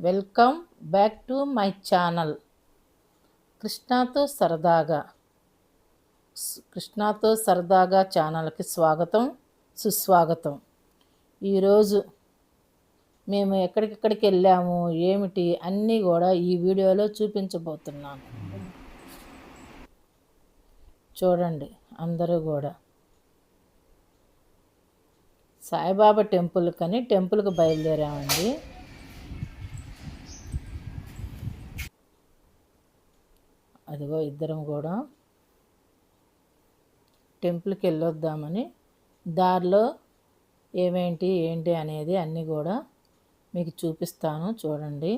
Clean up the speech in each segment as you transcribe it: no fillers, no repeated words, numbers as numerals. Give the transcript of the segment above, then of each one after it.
Welcome back to my channel కృష్ణాతో సరదాగా ఛానల్కి స్వాగతం సుస్వాగతం. ఈరోజు మేము ఎక్కడికెక్కడికి వెళ్ళాము ఏమిటి అన్నీ కూడా ఈ వీడియోలో చూపించబోతున్నాను. చూడండి, అందరూ కూడా సాయిబాబా టెంపుల్కి బయలుదేరామండి. అదిగో ఇద్దరం కూడా టెంపుల్కి వెళ్ళొద్దామని దారిలో ఏంటి అనేది అన్నీ కూడా మీకు చూపిస్తాను. చూడండి,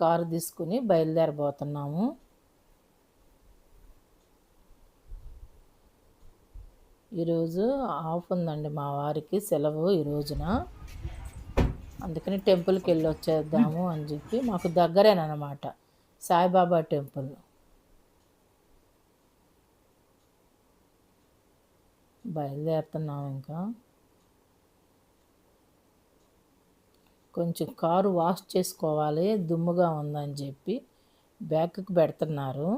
కారు తీసుకుని బయలుదేరబోతున్నాము. ఈరోజు ఆఫ్ ఉందండి, మా వారికి సెలవు ఈ రోజున. అందుకని టెంపుల్కి వెళ్ళి వచ్చేద్దాము అని చెప్పి, మాకు దగ్గరేనమాట సాయిబాబా టెంపుల్. బయలుదేరుతున్నాము. ఇంకా కొంచెం కారు వాష్ చేసుకోవాలి, దుమ్ముగా ఉందని చెప్పి బ్యాక్కి పెడుతున్నారు.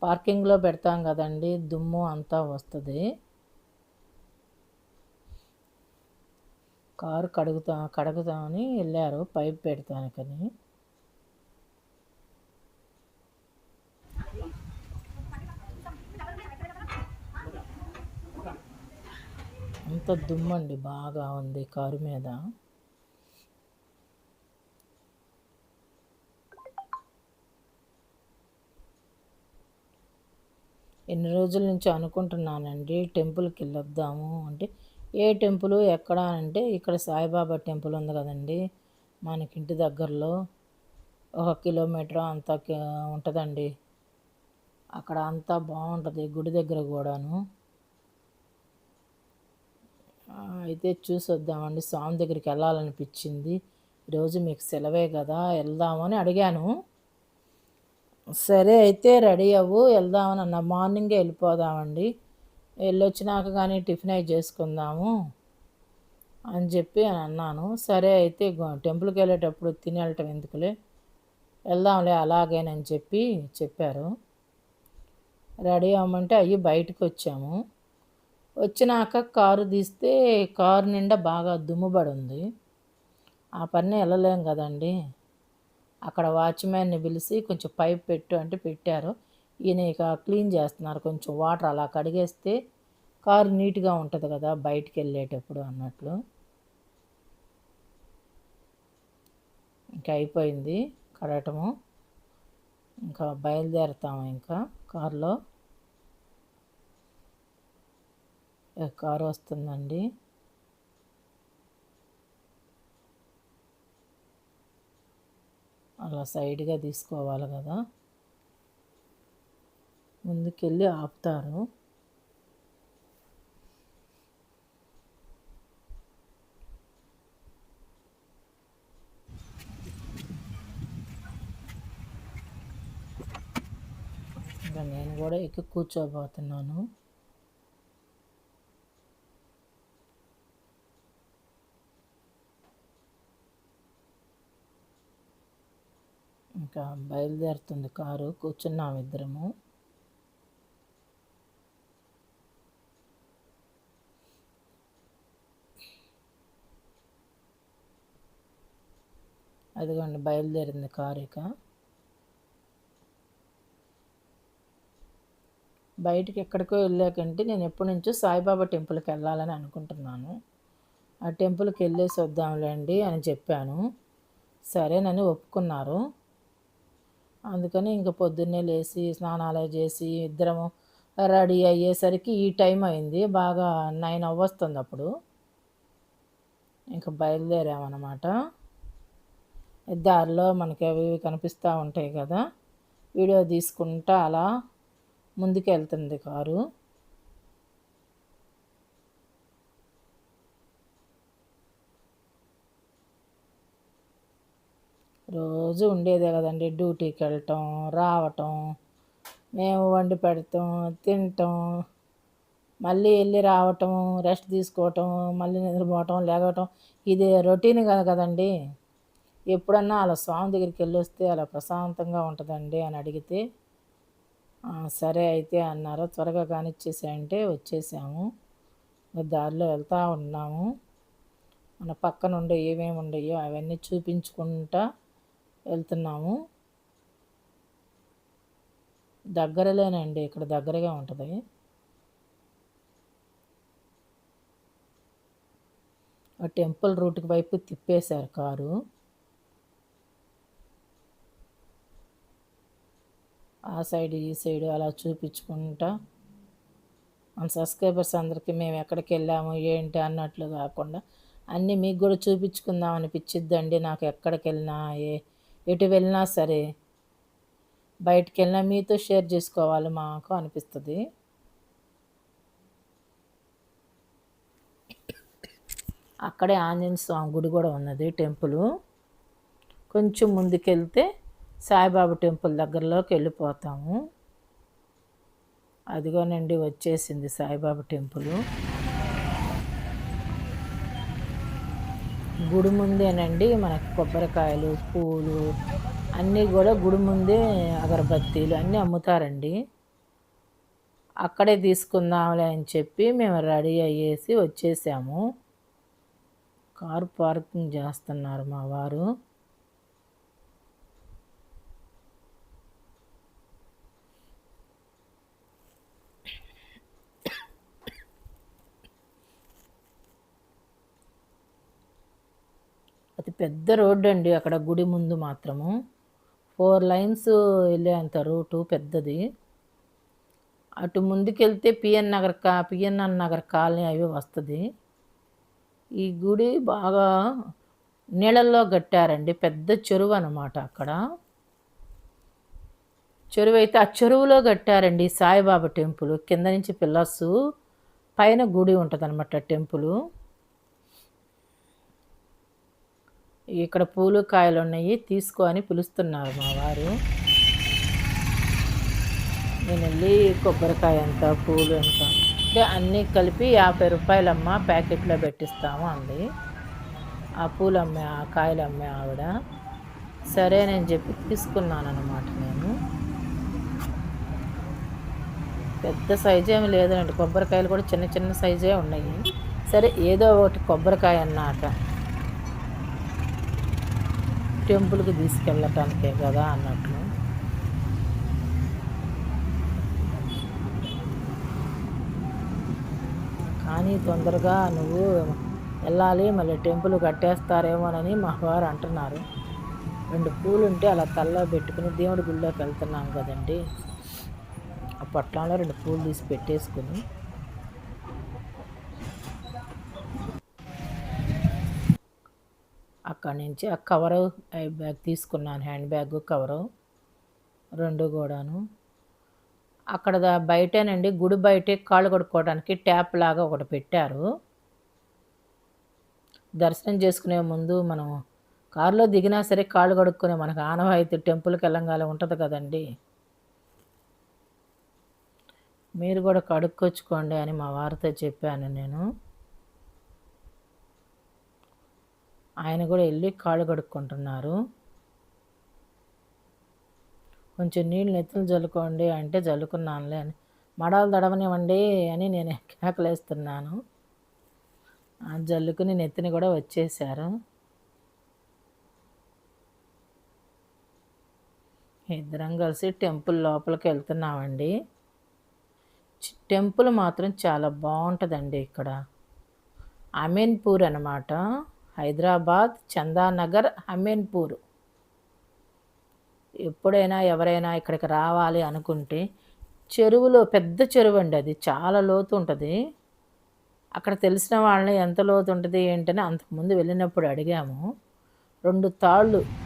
పార్కింగ్లో పెడతాం కదండి, దుమ్ము అంతా వస్తుంది. కారు కడుగుతామని వెళ్ళారు, పైప్ పెడతానికని. అంత దుమ్మండి బాగా ఉంది కారు మీద. ఎన్ని రోజుల నుంచి అనుకుంటున్నానండి టెంపుల్కి వెళ్ళొద్దాము అంటే, ఏ టెంపుల్ ఎక్కడ అంటే, ఇక్కడ సాయిబాబా టెంపుల్ ఉంది కదండి మనకింటి దగ్గరలో, 1 కిలోమీటర్ అంత ఉంటుందండి. అక్కడ అంతా బాగుంటుంది, గుడి దగ్గర కూడాను. అయితే చూసి వద్దామండి, స్వామి దగ్గరికి వెళ్ళాలనిపించింది. ఈరోజు మీకు సెలవే కదా, వెళ్దామని అడిగాను. సరే అయితే రెడీ అవ్వు, వెళ్దామని అన్న. మార్నింగే వెళ్ళిపోదామండి, వెళ్ళొచ్చినాక కానీ టిఫిన్ అయి చేసుకుందాము అని చెప్పి అన్నాను. సరే అయితే టెంపుల్కి వెళ్ళేటప్పుడు తిని వెళ్ళటం ఎందుకులే, వెళ్దాంలే అలాగేనని చెప్పారు. రెడీ అవ్వమంటే బయటకు వచ్చాము. వచ్చినాక కారు తీస్తే కారు నిండా బాగా దుమ్ముబడి ఉంది. ఆ పని వెళ్ళలేం కదండి. అక్కడ వాచ్మ్యాన్ని పిలిచి కొంచెం పైప్ పెట్టు అంటే పెట్టారు. ఈయన ఇక క్లీన్ చేస్తున్నారు. కొంచెం వాటర్ అలా కడిగేస్తే కారు నీట్గా ఉంటుంది కదా బయటికి వెళ్ళేటప్పుడు అన్నట్లు. ఇంకా అయిపోయింది కడగటము. ఇంకా బయలుదేరుతాము. ఇంకా కారు వస్తుందండి. అలా సైడ్గా తీసుకోవాలి కదా, ముందుకెళ్ళి ఆపుతారు. ఇంకా నేను కూడా ఎక్కి కూర్చోబోతున్నాను. ఇంకా బయలుదేరుతుంది కారు, కూర్చున్నాము ఇద్దరము. అదిగోండి బయలుదేరింది కారు. ఇక బయటికి ఎక్కడికో వెళ్ళాకంటే, నేను ఎప్పటి నుంచో సాయిబాబా టెంపుల్కి వెళ్ళాలని అనుకుంటున్నాను. ఆ టెంపుల్కి వెళ్ళేసి వద్దాంలేండి అని చెప్పాను. సరేనని ఒప్పుకున్నారు. అందుకని ఇంక పొద్దున్నే లేచి స్నానాలు చేసి ఇద్దరము రెడీ అయ్యేసరికి ఈ టైం అయింది. బాగా 9 అవ్వస్తుంది అప్పుడు. ఇంకా బయలుదేరామన్నమాట. దారిలో మనకి అవి కనిపిస్తూ ఉంటాయి కదా, వీడియో తీసుకుంటా అలా ముందుకు వెళ్తుంది కారు. రోజు ఉండేదే కదండి, డ్యూటీకి వెళ్ళటం రావటం, మేము వండి పెడతాం తినటం, మళ్ళీ వెళ్ళి రావటం, రెస్ట్ తీసుకోవటం, మళ్ళీ నిద్రపోవటం, లేగటం ఇది రొటీన్ కాదు కదండీ. ఎప్పుడన్నా అలా స్వామి దగ్గరికి వెళ్ళొస్తే అలా ప్రశాంతంగా ఉంటుందండి అని అడిగితే సరే అయితే అన్నారు. త్వరగా కానిచ్చేసేయంటే వచ్చేసాము. దారిలో వెళ్తూ ఉన్నాము. మన పక్కన ఉండే ఏమేమి ఉండయో అవన్నీ చూపించుకుంటా వెళ్తున్నాము. దగ్గరలోనండి, ఇక్కడ దగ్గరగా ఉంటుంది. ఆ టెంపుల్ రూట్కి వైపు తిప్పేశారు కారు. ఆ సైడ్ ఈ సైడ్ అలా చూపించుకుంటా మన సబ్స్క్రైబర్స్ అందరికీ మేము ఎక్కడికి వెళ్ళాము ఏంటి అన్నట్లు కాకుండా అన్నీ మీకు కూడా చూపించుకుందాం అనిపించిద్దండి. నాకు ఎక్కడికి వెళ్ళినా ఎటు వెళ్ళినా సరే, బయటికి వెళ్ళినా మీతో షేర్ చేసుకోవాలి మాకు అనిపిస్తుంది. అక్కడే ఆంజనేయ స్వామి గుడి కూడా ఉన్నది, టెంపుల్. కొంచెం ముందుకెళ్తే సాయిబాబా టెంపుల్ దగ్గరలోకి వెళ్ళిపోతాము. అదిగోనండి వచ్చేసింది సాయిబాబా టెంపుల్. గుడి ముందేనండి మనకి కొబ్బరికాయలు, పూలు అన్నీ కూడా గుడి ముందే అగరబత్తీలు అన్నీ అమ్ముతారండి. అక్కడే తీసుకుందాంలే అని చెప్పి మేము రెడీ అయ్యేసి వచ్చేసాము. కారు పార్కింగ్ చేస్తున్నారు మా వారు. అది పెద్ద రోడ్డు అండి అక్కడ గుడి ముందు మాత్రము. 4 లైన్స్ వెళ్ళేంత రూటు పెద్దది. అటు ముందుకెళ్తే పిఎన్ఆర్ నగర్ కాలనీ అవి వస్తుంది. ఈ గుడి బాగా నీళ్ళల్లో కట్టారండి, పెద్ద చెరువు అనమాట అక్కడ. చెరువు అయితే ఆ చెరువులో కట్టారండి సాయిబాబా టెంపుల్. కింద నుంచి పిల్లర్స్, పైన గుడి ఉంటుంది అనమాట టెంపుల్. ఇక్కడ పూలు కాయలు ఉన్నాయి తీసుకో అని పిలుస్తున్నారు మా వారు. నేను వెళ్ళి కొబ్బరికాయ ఎంత, పూలు ఎంత అంటే అన్నీ కలిపి 50 రూపాయలమ్మ ప్యాకెట్లో పెట్టిస్తాము అంది ఆ పూలు అమ్మే, ఆ కాయలు అమ్మే ఆవిడ. సరేనని చెప్పి తీసుకున్నాను అన్నమాట. నేను పెద్ద సైజు ఏమి లేదండి, కొబ్బరికాయలు కూడా చిన్న చిన్న సైజే ఉన్నాయి. సరే ఏదో ఒకటి కొబ్బరికాయ అన్నాక టెంపుల్కి తీసుకెళ్ళటానికే కదా అన్నట్లు. కానీ తొందరగా నువ్వు వెళ్ళాలి, మళ్ళీ టెంపుల్ కట్టేస్తారేమోనని మా వారు అంటున్నారు. 2 పూలు ఉంటే అలా తల్లో పెట్టుకుని దేవుడి గుళ్ళోకి వెళ్తున్నాం కదండి. ఆ పొట్లంలో 2 పూలు తీసి పెట్టేసుకుని అక్కడి నుంచి ఆ కవరు బ్యాగ్ తీసుకున్నాను, హ్యాండ్ బ్యాగ్ కవరు 2 కూడాను. అక్కడ బయటేనండి, గుడి బయటే కాళ్ళు కడుక్కోవడానికి ట్యాప్ లాగా ఒకటి పెట్టారు. దర్శనం చేసుకునే ముందు మనం కారులో దిగినా సరే కాళ్ళు కడుక్కునే మనకు ఆనవాయితీ టెంపుల్కి వెళ్ళంగానే ఉంటుంది కదండి. మీరు కూడా కడుక్కొచ్చుకోండి అని మా వారితో చెప్పాను నేను. ఆయన కూడా వెళ్ళి కాళ్ళు కడుక్కుంటున్నారు. కొంచెం నీళ్ళు నెత్తులు చల్లుకోండి అంటే చల్లుకున్నానులే అని, మడాలు తడవనివ్వండి అని నేను కేకలేస్తున్నాను. జల్లుకుని నెత్తిని కూడా వచ్చేసారు. ఇద్దరం కలిసి టెంపుల్ లోపలికి వెళ్తున్నామండి. టెంపుల్ మాత్రం చాలా బాగుంటుందండి. ఇక్కడ అమీన్పూర్ అనమాట, హైదరాబాద్ చందానగర్ అమీన్పూర్. ఎప్పుడైనా ఎవరైనా ఇక్కడికి రావాలి అనుకుంటే చెరువులో, పెద్ద చెరువు అండి అది, చాలా లోతు ఉంటుంది. అక్కడ తెలిసిన వాళ్ళని ఎంత లోతు ఉంటుంది ఏంటని అంతకుముందు వెళ్ళినప్పుడు అడిగాము. 2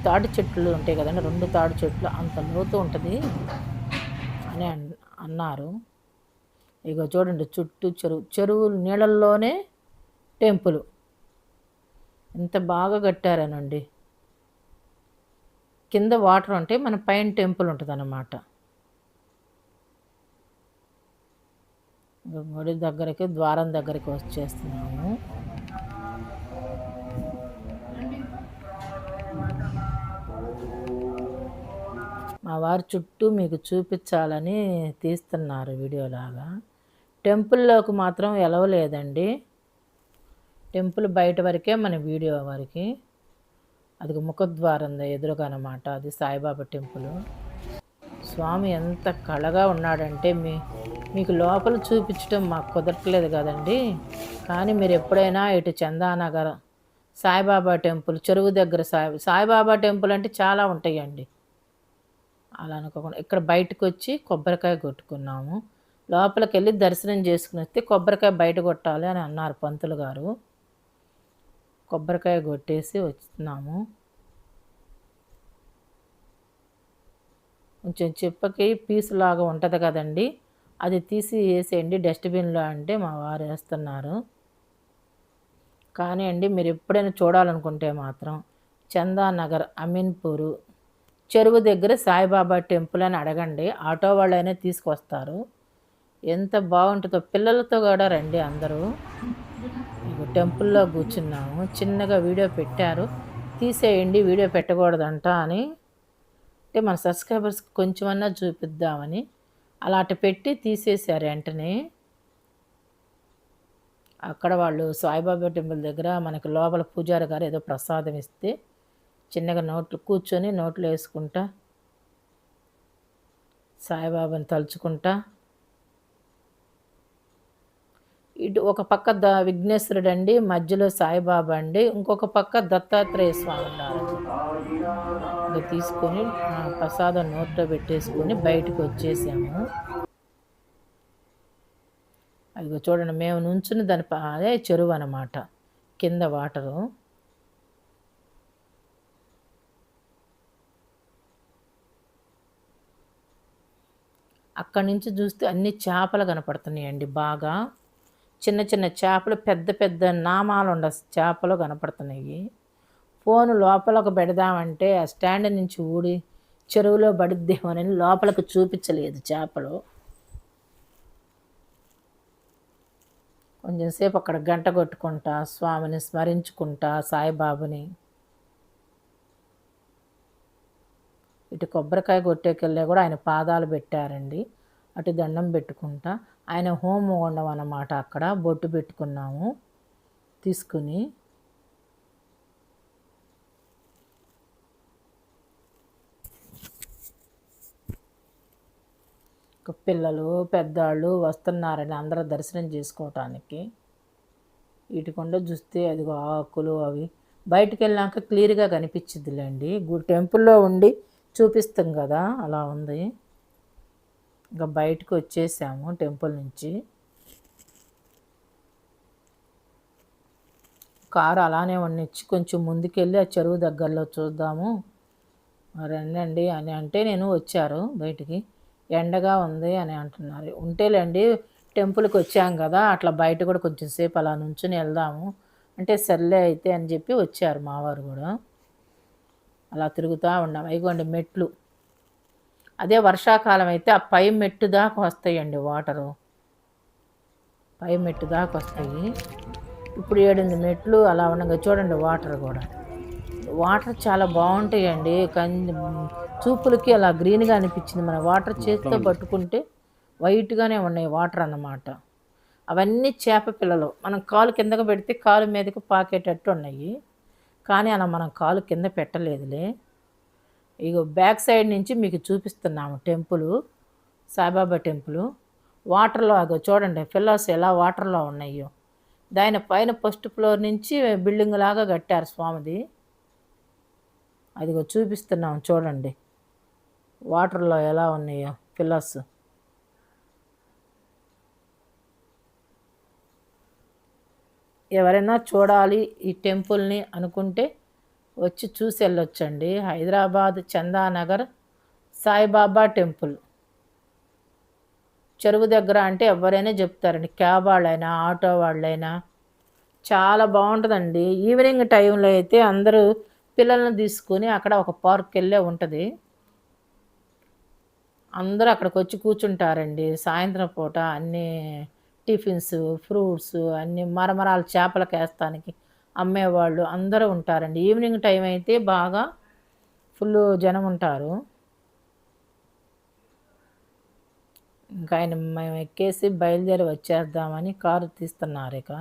తాటి చెట్లు ఉంటాయి కదండి, 2 తాటి చెట్లు అంత లోతు ఉంటుంది అని అన్నారు. ఇక చూడండి చుట్టూ చెరువు నీళ్ళల్లోనే టెంపుల్ ఎంత బాగా కట్టారనండి. కింద వాటర్ ఉంటే మన పైన టెంపుల్ ఉంటుంది అన్నమాట. గుడి దగ్గరికి ద్వారం దగ్గరికి వచ్చేస్తున్నాము. మా వారు చుట్టూ మీకు చూపించాలని తీస్తున్నారు వీడియోలాగా. టెంపుల్లోకి మాత్రం ఎలవలేదండి. టెంపుల్ బయట వరకే మన వీడియో వరకు. అది ముఖద్వారం ఎదురుగా అనమాట. అది సాయిబాబా టెంపుల్. స్వామి ఎంత కళగా ఉన్నాడంటే మీకు లోపల చూపించడం మాకు కుదరట్లేదు కదండి. కానీ మీరు ఎప్పుడైనా ఇటు చందానగర్ సాయిబాబా టెంపుల్ చెరువు దగ్గర సాయిబాబా టెంపుల్ అంటే చాలా ఉంటాయండి. అలా అనుకోకుండా ఇక్కడ బయటకు వచ్చి కొబ్బరికాయ కొట్టుకున్నాము. లోపలికి వెళ్ళి దర్శనం చేసుకుని వస్తే కొబ్బరికాయ బయట కొట్టాలి అని అన్నారు పంతులు గారు. కొబ్బరికాయ కొట్టేసి వస్తున్నాము. కొంచెం చెప్పకి పీసులాగా ఉంటుంది కదండి, అది తీసి వేసేయండి డస్ట్బిన్లో అంటే మా వారు వేస్తున్నారు. కానీ అండి మీరు ఎప్పుడైనా చూడాలనుకుంటే మాత్రం చందానగర్ అమీన్పూరు చెరువు దగ్గర సాయిబాబా టెంపుల్ అని అడగండి, ఆటో వాళ్ళైనా తీసుకొస్తారు. ఎంత బాగుంటుందో, పిల్లలతో కూడా రండి అందరూ. టెంపుల్లో కూర్చున్నాము. చిన్నగా వీడియో పెట్టారు, తీసేయండి వీడియో పెట్టకూడదంట అని. అంటే మన సబ్స్క్రైబర్స్కి కొంచెమన్నా చూపిద్దామని అలా అటు పెట్టి తీసేశారు వెంటనే. అక్కడ వాళ్ళు సాయిబాబా టెంపుల్ దగ్గర మనకి లోపల పూజారి గారు ఏదో ప్రసాదం ఇస్తే చిన్నగా నోట్లు కూర్చొని నోట్లు వేసుకుంటా సాయిబాబాని తలుచుకుంటా, ఇటు ఒక పక్క విఘ్నేశ్వరుడు అండి, మధ్యలో సాయిబాబా అండి, ఇంకొక పక్క దత్తాత్రేయ స్వామి ఉన్నారు. ఇంకా తీసుకొని ప్రసాదం నోట్లో పెట్టేసుకొని బయటకు వచ్చేసాము. అదిగో చూడండి, మేము నుంచుని దాని అదే చెరువు అన్నమాట, కింద వాటరు. అక్కడి నుంచి చూస్తే అన్ని చేపలు కనపడుతున్నాయండి. బాగా చిన్న చిన్న చేపలు, పెద్ద పెద్ద నామాలు ఉండ చేపలు కనపడుతున్నాయి. ఫోన్ లోపలకు పెడదామంటే ఆ స్టాండ్ నుంచి ఊడి చెరువులో పడిద్దేమోనని లోపలకు చూపించలేదు చేపలు. కొంచెంసేపు అక్కడ గంట కొట్టుకుంటా స్వామిని స్మరించుకుంటా సాయిబాబుని. ఇటు కొబ్బరికాయ కొట్టేకెళ్ళే కూడా ఆయన పాదాలు పెట్టారండి. అటు దండం పెట్టుకుంటా ఆయన హోమం ఉండమన్నమాట. అక్కడ బొట్టు పెట్టుకున్నాము తీసుకుని. పిల్లలు పెద్దవాళ్ళు వస్తున్నారని అందరూ దర్శనం చేసుకోవటానికి. వీటికొండ చూస్తే అదిగో ఆకులు అవి బయటికి వెళ్ళాక క్లియర్గా కనిపించిద్దిలేండి. టెంపుల్లో ఉండి చూపిస్తాం కదా, అలా ఉంది. ఇంకా బయటకు వచ్చేసాము టెంపుల్ నుంచి. కారు అలానే ఉండొచ్చి కొంచెం ముందుకెళ్ళి ఆ చెరువు దగ్గరలో చూద్దాము రండి అని అంటే నేను వచ్చారు బయటికి. ఎండగా ఉంది అని అంటున్నారు. ఉంటేలేండి టెంపుల్కి వచ్చాం కదా, అట్లా బయట కూడా కొంచెం సేపు అలా నుంచుని వెళ్దాము అంటే సర్లే అయితే అని చెప్పి వచ్చారు మావారు కూడా. అలా తిరుగుతూ ఉన్నాము. అయిగోండి మెట్లు, అదే వర్షాకాలం అయితే ఆ పై మెట్టు దాకా వస్తాయండి వాటరు, పై మెట్టు దాకా వస్తాయి. ఇప్పుడు 7 మెట్లు అలా ఉండగా చూడండి వాటర్ కూడా. వాటర్ చాలా బాగుంటాయండి, చూపులకి అలా గ్రీన్గా అనిపించింది. మన వాటర్ చేతితో పట్టుకుంటే వైట్గానే ఉన్నాయి వాటర్ అన్నమాట. అవన్నీ చేప పిల్లలు. మనం కాలు కిందకు పెడితే కాలు మీదకి పాకేటట్టు ఉన్నాయి, కానీ అలా మనం కాలు కింద పెట్టలేదులే. ఇగో బ్యాక్ సైడ్ నుంచి మీకు చూపిస్తున్నాము టెంపుల్, సాయిబాబా టెంపుల్. వాటర్లో అగో చూడండి పిల్లర్స్ ఎలా వాటర్లో ఉన్నాయో. దాని పైన ఫస్ట్ ఫ్లోర్ నుంచి బిల్డింగ్ లాగా కట్టారు స్వామిది. అదిగో చూపిస్తున్నాం చూడండి వాటర్లో ఎలా ఉన్నాయో పిల్లర్స్. ఎవరైనా చూడాలి ఈ టెంపుల్ని అనుకుంటే వచ్చి చూసి వెళ్ళొచ్చండి. హైదరాబాద్ చందానగర్ సాయిబాబా టెంపుల్ చెరువు దగ్గర అంటే ఎవరైనా చెప్తారండి, క్యాబ్ వాళ్ళైనా ఆటో వాళ్ళైనా. చాలా బాగుంటుందండి. ఈవినింగ్ టైంలో అయితే అందరూ పిల్లల్ని తీసుకొని అక్కడ ఒక పార్క్ వెళ్ళే ఉంటుంది, అందరూ అక్కడికి వచ్చి కూర్చుంటారండి. సాయంత్రం పూట అన్నీ టిఫిన్స్, ఫ్రూట్స్ అన్నీ మరమరాలు చేపలకేస్తానికి అమ్మేవాళ్ళు అందరూ ఉంటారండి. ఈవినింగ్ టైం అయితే బాగా ఫుల్లు జనం ఉంటారు. ఇంకా ఆయన మేము ఎక్కేసి బయలుదేరి వచ్చేద్దామని కారు తీస్తున్నారు ఇక.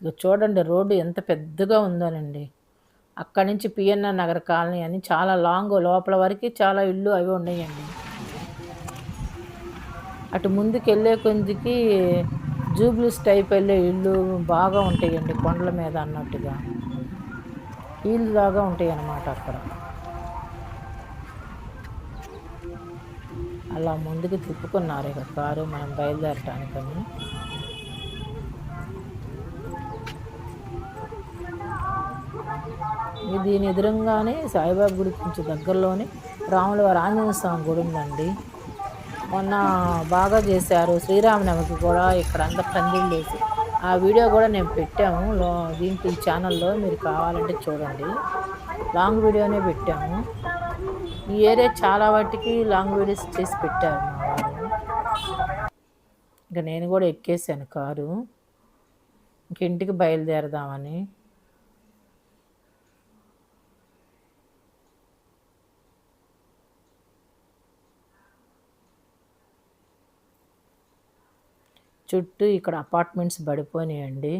ఇక చూడండి రోడ్డు ఎంత పెద్దగా ఉందోనండి. అక్కడి నుంచి పిఎన్ఆర్ నగర్ కాలనీ అని చాలా లాంగ్ లోపల వరకు చాలా ఇళ్ళు అవి ఉన్నాయండి. అటు ముందుకు వెళ్ళే కొద్దికి జూబ్లీస్ టైప్ వెళ్ళే ఇళ్ళు బాగా ఉంటాయండి కొండల మీద అన్నట్టుగా. ఇల్లు లాగా ఉంటాయి అన్నమాట అక్కడ. అలా ముందుకు తిప్పుకున్నారు ఇక కారు మనం బయలుదేరటానికని. దీని ఎదురుగానే సాయిబాబా గుడి కొంచెం దగ్గరలోనే రాముల వారి ఆంజనేయ స్వామి గుడి ఉందండి. మొన్న బాగా చేశారు శ్రీరామనవమికి కూడా ఇక్కడ అంతా పందిళ్ళు వేసి ఆ వీడియో కూడా నేను పెట్టాము దీంట్లో ఈ ఛానల్లో, మీరు కావాలంటే చూడండి. లాంగ్ వీడియోనే పెట్టాము. ఈ ఏరియా చాలా వాటికి లాంగ్ వీడియోస్ చేసి పెట్టారు మా వారు. ఇంకా నేను కూడా ఎక్కేసాను కారు, ఇంక ఇంటికి బయలుదేరదామని. చుట్టూ ఇక్కడ అపార్ట్మెంట్స్ పడిపోయినాయండి.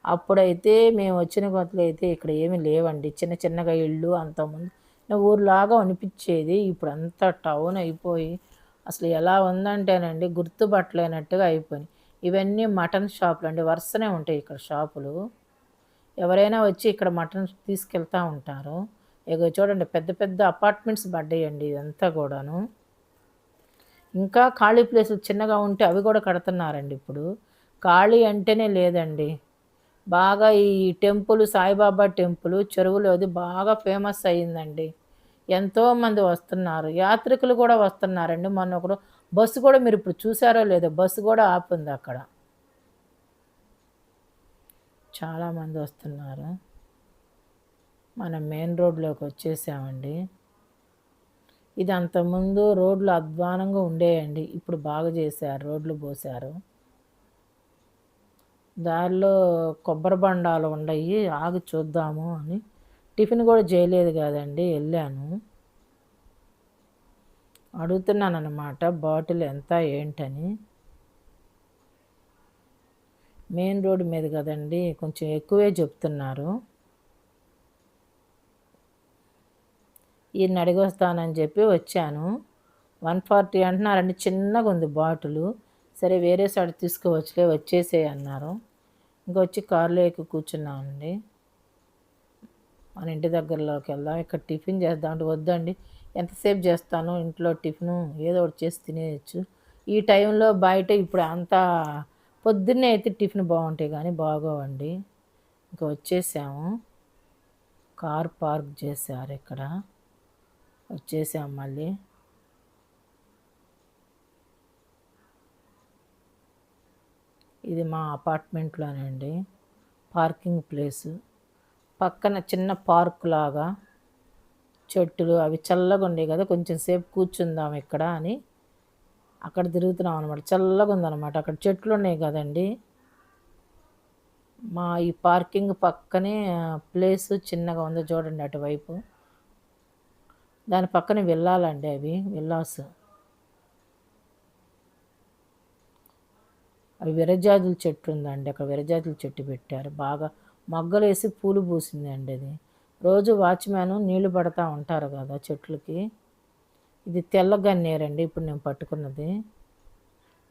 అప్పుడైతే మేము వచ్చిన కొత్తలో అయితే ఇక్కడ ఏమీ లేవండి, చిన్న చిన్నగా ఇళ్ళు. అంతకుముందు ఊరులాగా అనిపించేది. ఇప్పుడు అంతా టౌన్ అయిపోయి అసలు ఎలా ఉందంటేనండి గుర్తుపట్టలేనట్టుగా అయిపోయినాయి. ఇవన్నీ మటన్ షాపులు అండి, వరుసనే ఉంటాయి ఇక్కడ షాపులు. ఎవరైనా వచ్చి ఇక్కడ మటన్ తీసుకెళ్తూ ఉంటారు. ఇక చూడండి పెద్ద పెద్ద అపార్ట్మెంట్స్ పడ్డాయండి ఇదంతా కూడాను. ఇంకా ఖాళీ ప్లేసులు చిన్నగా ఉంటే అవి కూడా కడుతున్నారండి ఇప్పుడు. ఖాళీ అంటేనే లేదండి. బాగా ఈ టెంపుల్ సాయిబాబా టెంపుల్ చెరువులో అది బాగా ఫేమస్ అయ్యిందండి. ఎంతోమంది వస్తున్నారు, యాత్రికులు కూడా వస్తున్నారండి. మొన్న ఒకరు బస్సు కూడా, మీరు ఇప్పుడు చూసారో లేదో, బస్సు కూడా ఆపుంది అక్కడ. చాలామంది వస్తున్నారు. మనం మెయిన్ రోడ్లోకి వచ్చేసామండి. ఇది అంతకుముందు రోడ్లు అధ్వానంగా ఉండేయండి, ఇప్పుడు బాగా చేశారు, రోడ్లు పోశారు. దారిలో కొబ్బరి బండాలు ఉండయి, ఆగి చూద్దాము అని. టిఫిన్ కూడా చేయలేదు కదండి, వెళ్ళాను. అడుగుతున్నాను అన్నమాట బాటిల్ ఎంత ఏంటని. మెయిన్ రోడ్డు మీద కదండి, కొంచెం ఎక్కువే చెప్తున్నారు. ఈయన అడిగి వస్తానని చెప్పి వచ్చాను. 140 అంటున్నారండి, చిన్నగా ఉంది బాటిలు. సరే వేరే సైడ్ తీసుకోవచ్చులే, వచ్చేసే అన్నారు. ఇంకొచ్చి కారులో ఎక్కి కూర్చున్నామండి. మన ఇంటి దగ్గరలోకి వెళ్దాం, ఇక్కడ టిఫిన్ చేద్దాం అంటే వద్దండి, ఎంతసేపు చేస్తాను ఇంట్లో టిఫిను, ఏదో ఒకటి చేసి తినేయచ్చు. ఈ టైంలో బయట ఇప్పుడు అంతా పొద్దున్నే అయితే టిఫిన్ బాగుంటాయి కానీ బాగోవండి. ఇంకా వచ్చేసాము, కార్ పార్క్ చేశారు ఇక్కడ, వచ్చేసాం మళ్ళీ. ఇది మా అపార్ట్మెంట్లోనండి పార్కింగ్ ప్లేసు. పక్కన చిన్న పార్క్ లాగా చెట్టులు అవి చల్లగా ఉండే కదా, కొంచెం సేపు కూర్చుందాం ఇక్కడ అని అక్కడ తిరుగుతున్నాం అనమాట. చల్లగా ఉందన్నమాట, అక్కడ చెట్లు ఉన్నాయి కదండి. మా ఈ పార్కింగ్ పక్కనే ప్లేసు చిన్నగా ఉందో చూడండి అటువైపు. దాని పక్కన విల్లాలండి, అవి విల్లాస్. అవి విరజాజుల చెట్టు ఉందండి, అక్కడ విరజాజుల చెట్టు పెట్టారు. బాగా మొగ్గలు వేసి పూలు పూసిందండి అది. రోజు వాచ్మ్యాన్ నీళ్లు పడతా ఉంటారు కదా చెట్లకి. ఇది తెల్ల గన్నేరండి ఇప్పుడు నేను పట్టుకున్నది.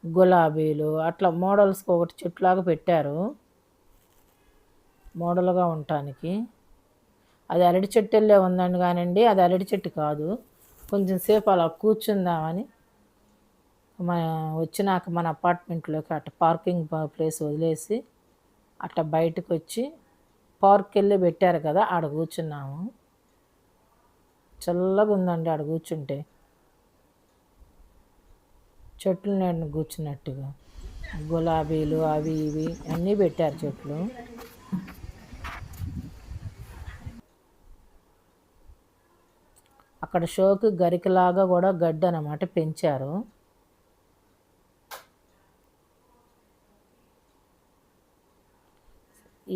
గులాబీలు అట్లా మోడల్స్కి ఒకటి చెట్లాగా పెట్టారు మోడల్గా ఉండటానికి. అది అరటి చెట్టుల్లే ఉందండి కానండి, అది అరటి చెట్టు కాదు. కొంచెం సేపు అలా కూర్చుందామని వచ్చినాక మన అపార్ట్మెంట్లోకి అట్లా పార్కింగ్ ప్లేస్ వదిలేసి అట్లా బయటకు వచ్చి పార్క్కి వెళ్ళి పెట్టారు కదా, ఆడ కూర్చున్నాము. చల్లగా ఉందండి ఆడ కూర్చుంటే, చెట్లు నేను కూర్చున్నట్టుగా. గులాబీలు అవి ఇవి అన్నీ పెట్టారు చెట్లు. అక్కడ షోకి గరికలాగా కూడా గడ్డి అన్నమాట పెంచారు.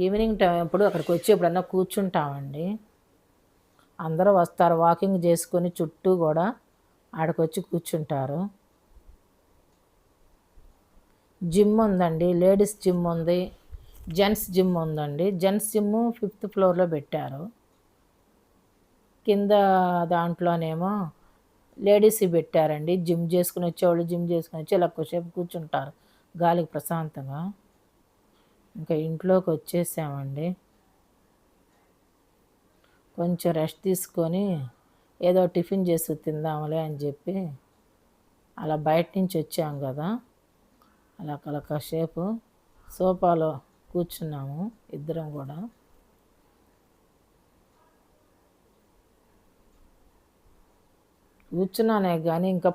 ఈవినింగ్ టైం ఎప్పుడు అక్కడికి వచ్చి ఎప్పుడన్నా కూర్చుంటామండి. అందరూ వస్తారు వాకింగ్ చేసుకొని చుట్టూ కూడా ఆడకొచ్చి కూర్చుంటారు. జిమ్ ఉందండి, లేడీస్ జిమ్ ఉంది, జెంట్స్ జిమ్ ఉందండి. జెంట్స్ జిమ్ 5th ఫ్లోర్లో పెట్టారు. కింద దాంట్లోనేమో లేడీస్ పెట్టారండి. జిమ్ చేసుకుని వచ్చేవాళ్ళు జిమ్ చేసుకుని వచ్చి ఇలా కొద్దిసేపు కూర్చుంటారు గాలికి ప్రశాంతంగా. ఇంకా ఇంట్లోకి వచ్చేసామండి. కొంచెం రెస్ట్ తీసుకొని ఏదో టిఫిన్ చేసి తిందాంలే అని చెప్పి అలా బయట నుంచి వచ్చాం కదా, అలా కాసేపు సోఫాలో కూర్చున్నాము ఇద్దరం కూడా. కూర్చున్నానే కానీ ఇంకా